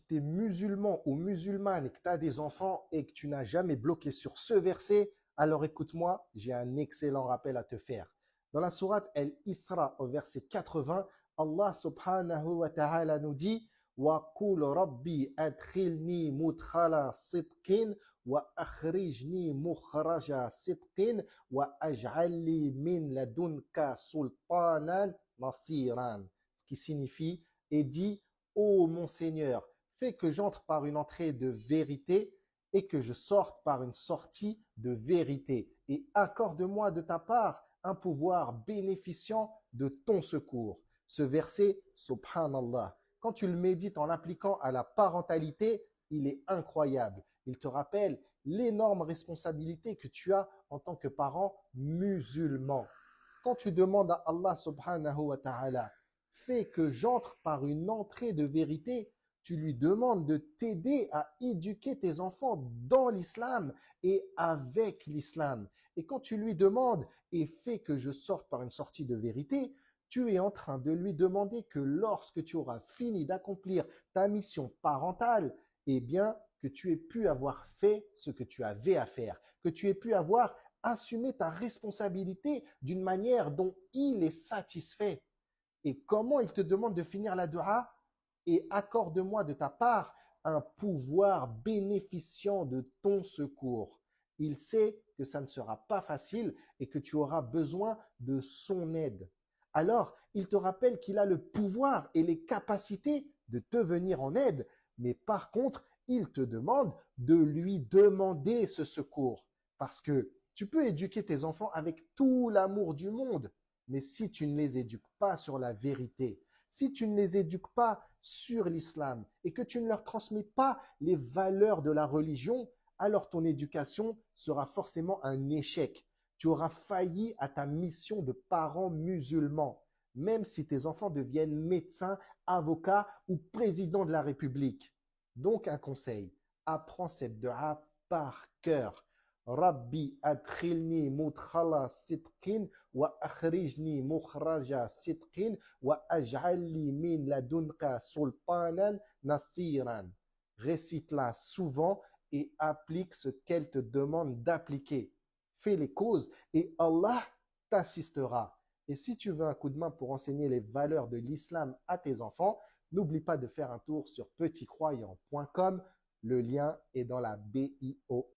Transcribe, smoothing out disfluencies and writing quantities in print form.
si tu es musulman ou musulmane et que tu as des enfants et que tu n'as jamais bloqué sur ce verset, alors écoute-moi, j'ai un excellent rappel à te faire. Dans la sourate Al-Isra, au verset 80, Allah subhanahu wa ta'ala nous dit وَقُلْ رَبِّي أَدْخِلْنِي مُدْخَلَ صِدْقٍ وَأَخْرِجْنِي مُخْرَجَ صِدْقٍ وَأَجْعَلْ لِي مِنْ لَدُنْكَ سُلْطَانًا نَصِيرًا. Ce qui signifie, et dit, ô mon Seigneur, fais que j'entre par une entrée de vérité et que je sorte par une sortie de vérité. Et accorde-moi de ta part un pouvoir bénéficiant de ton secours. Ce verset, subhanallah, quand tu le médites en l'appliquant à la parentalité, il est incroyable. Il te rappelle l'énorme responsabilité que tu as en tant que parent musulman. Quand tu demandes à Allah subhanahu wa ta'ala, fais que j'entre par une entrée de vérité, tu lui demandes de t'aider à éduquer tes enfants dans l'islam et avec l'islam. Et quand tu lui demandes et fais que je sorte par une sortie de vérité, tu es en train de lui demander que lorsque tu auras fini d'accomplir ta mission parentale, eh bien, que tu aies pu avoir fait ce que tu avais à faire, que tu aies pu avoir assumé ta responsabilité d'une manière dont il est satisfait. Et comment il te demande de finir la dua? Et accorde-moi de ta part un pouvoir bénéficiant de ton secours. Il sait que ça ne sera pas facile et que tu auras besoin de son aide. Alors, il te rappelle qu'il a le pouvoir et les capacités de te venir en aide, mais par contre, il te demande de lui demander ce secours. Parce que tu peux éduquer tes enfants avec tout l'amour du monde, mais si tu ne les éduques pas sur la vérité, si tu ne les éduques pas sur l'islam et que tu ne leur transmets pas les valeurs de la religion, alors ton éducation sera forcément un échec. Tu auras failli à ta mission de parent musulman, même si tes enfants deviennent médecins, avocats ou président de la République. Donc un conseil, apprends cette dua par cœur. Rabbi adkhilni mudkhala sidqin wa akhrijni mukhraja sidqin wa aj'alli min ladunka sultanan nasiran. Récite-la souvent et applique ce qu'elle te demande d'appliquer. Fais les causes et Allah t'assistera. Et si tu veux un coup de main pour enseigner les valeurs de l'islam à tes enfants, n'oublie pas de faire un tour sur petitcroyant.com. Le lien est dans la bio.